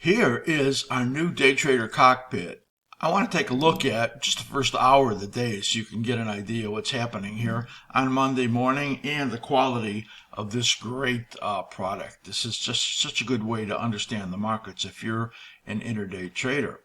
Here is our new DayTrader cockpit. I want to take a look at just the first hour of the day so you can get an idea what's happening here on Monday morning and the quality of this great product. This is just such a good way to understand the markets if you're an intraday trader.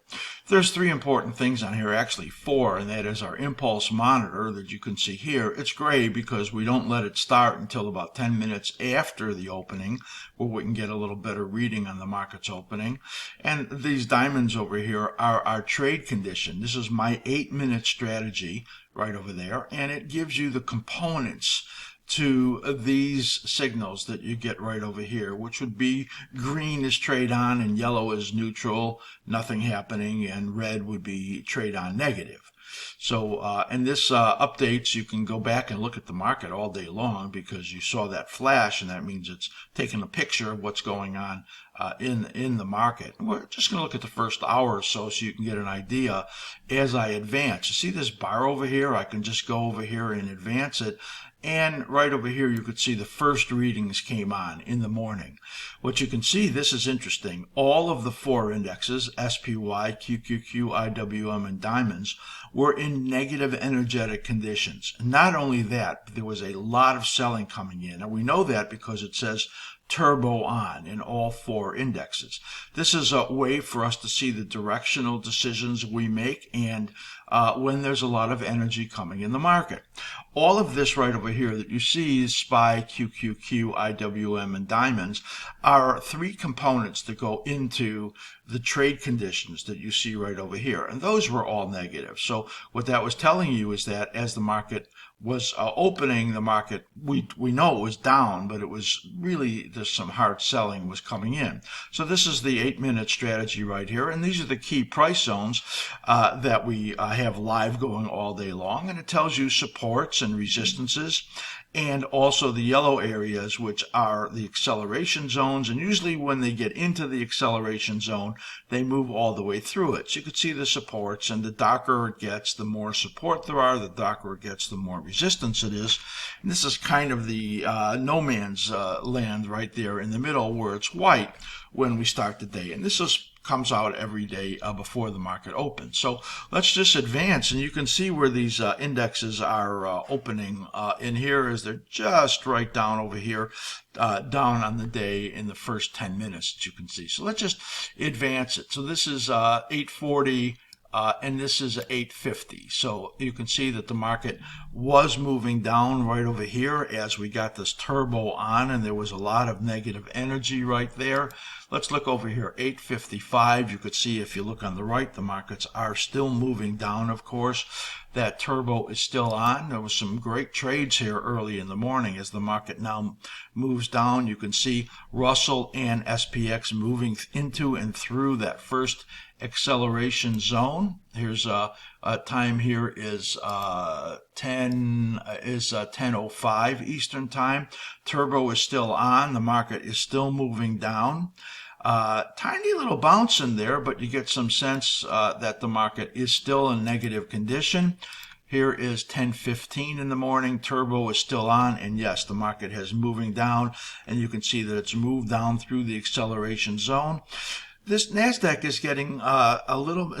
There's three important things on here, actually four, and that is our impulse monitor that you can see here. It's gray because we don't let it start until about 10 minutes after the opening, where we can get a little better reading on the market's opening. And these diamonds over here are our trade condition. This is my 8-minute strategy right over there, and it gives you the components to these signals that you get right over here, which would be green is trade on and yellow is neutral, nothing happening, and red would be trade on negative. So in this updates, you can go back and look at the market all day long because you saw that flash, and that means it's taking a picture of what's going on in the market. We're just going to look at the first hour or so you can get an idea as I advance. You see this bar over here? I can just go over here and advance it. And right over here, you could see the first readings came on in the morning. What you can see, this is interesting. All of the four indexes, SPY, QQQ, IWM, and diamonds, were in negative energetic conditions. Not only that, but there was a lot of selling coming in. And we know that because it says turbo on in all four indexes. This is a way for us to see the directional decisions we make and when there's a lot of energy coming in the market. All of this right over here that you see is SPY, QQQ, IWM, and diamonds are three components that go into the trade conditions that you see right over here. And those were all negative. So what that was telling you is that as the market was opening, the market, we know it was down, but it was really, there's some hard selling was coming in. So this is the 8-minute strategy right here, and these are the key price zones that we have live going all day long, and it tells you supports and resistances, and also the yellow areas, which are the acceleration zones. And usually when they get into the acceleration zone, they move all the way through it. So you can see the supports, and the darker it gets, the more support there are. The darker it gets, the more resistance it is. And this is kind of the no man's land right there in the middle where it's white when we start the day. And this comes out every day before the market opens. So let's just advance, and you can see where these indexes are opening in here as they're just right down over here, down on the day in the first 10 minutes that you can see. So let's just advance it. So this is 840. And this is 850. So you can see that the market was moving down right over here as we got this turbo on, and there was a lot of negative energy right there. Let's look over here, 855. You could see if you look on the right, the markets are still moving down, of course. That turbo is still on. There was some great trades here early in the morning. As the market now moves down, you can see Russell and SPX moving into and through that first acceleration zone. Here's time here is 10:05 Eastern time. Turbo is still on. The market is still moving down. Tiny little bounce in there, but you get some sense that the market is still in negative condition. Here is 10:15 in the morning. Turbo is still on, and yes, the market has moving down, and you can see that it's moved down through the acceleration zone. This NASDAQ is getting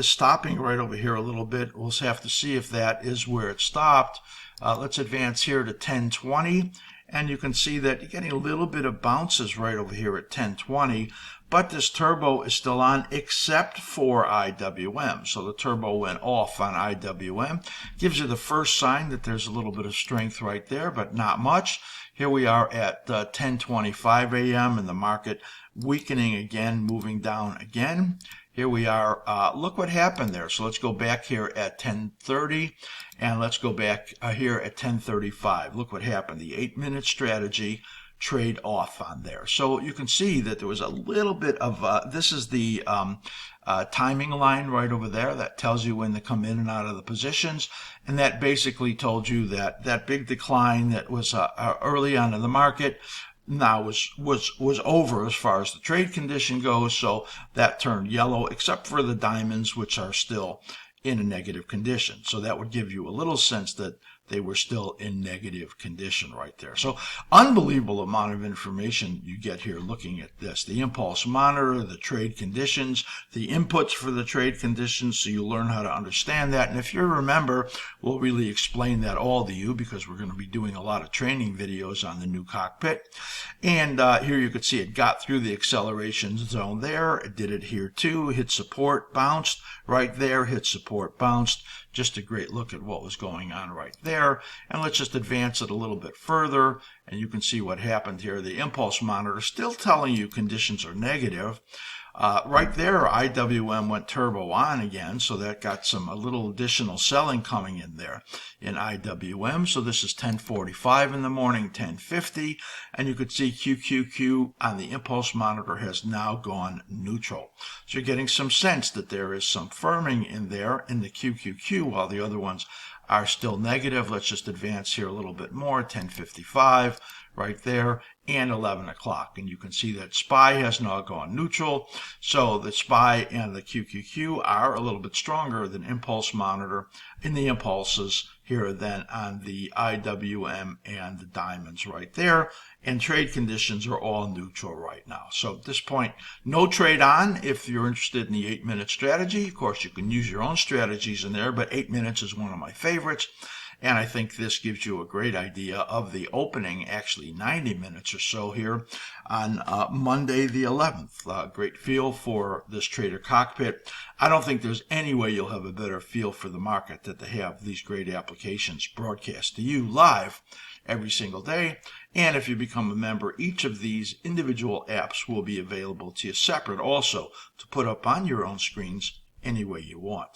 stopping right over here a little bit. We'll have to see if that is where it stopped. Let's advance here to 1020, and you can see that you're getting a little bit of bounces right over here at 1020, but this turbo is still on except for IWM. So the turbo went off on IWM. Gives you the first sign that there's a little bit of strength right there, but not much. Here we are at 10:25 a.m. and the market weakening again, moving down again. Here we are. Look what happened there. So let's go back here at 10:30, and let's go back here at 10:35. Look what happened. The 8-minute strategy trade off on there. So you can see that there was a little bit of, this is the timing line right over there that tells you when to come in and out of the positions. And that basically told you that that big decline that was early on in the market now was over as far as the trade condition goes. So that turned yellow, except for the diamonds, which are still in a negative condition. So that would give you a little sense that they were still in negative condition right there. So unbelievable amount of information you get here looking at this. The impulse monitor, the trade conditions, the inputs for the trade conditions, so you learn how to understand that. And if you remember, we'll really explain that all to you because we're going to be doing a lot of training videos on the new Cockpit. And here you could see it got through the acceleration zone there. It did it here too. Hit support, bounced right there, hit support, bounced. Just a great look at what was going on right there. And let's just advance it a little bit further, and you can see what happened here. The impulse monitor still telling you conditions are negative. Right there, IWM went turbo on again, so that got a little additional selling coming in there in IWM. So this is 10:45 in the morning, 10:50, and you could see QQQ on the impulse monitor has now gone neutral. So you're getting some sense that there is some firming in there in the QQQ while the other ones are still negative. Let's just advance here a little bit more, 10:55 right there, and 11 o'clock. And you can see that SPY has now gone neutral. So the SPY and the QQQ are a little bit stronger than impulse monitor in the impulses here than on the IWM and the diamonds right there. And trade conditions are all neutral right now. So at this point, no trade on if you're interested in the 8-minute strategy. Of course, you can use your own strategies in there, but 8 minutes is one of my favorites. And I think this gives you a great idea of the opening, actually 90 minutes or so here on Monday the 11th. Great feel for this Trader Cockpit. I don't think there's any way you'll have a better feel for the market than to have these great applications broadcast to you live every single day. And if you become a member, each of these individual apps will be available to you separate also to put up on your own screens any way you want.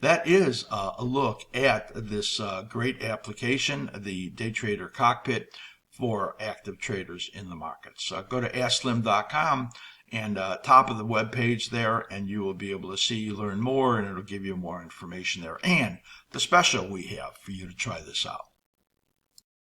That is a look at this great application, the DayTrader Cockpit for active traders in the markets. Go to askSlim.com and top of the web page there, and you will be able to learn more, and it'll give you more information there and the special we have for you to try this out.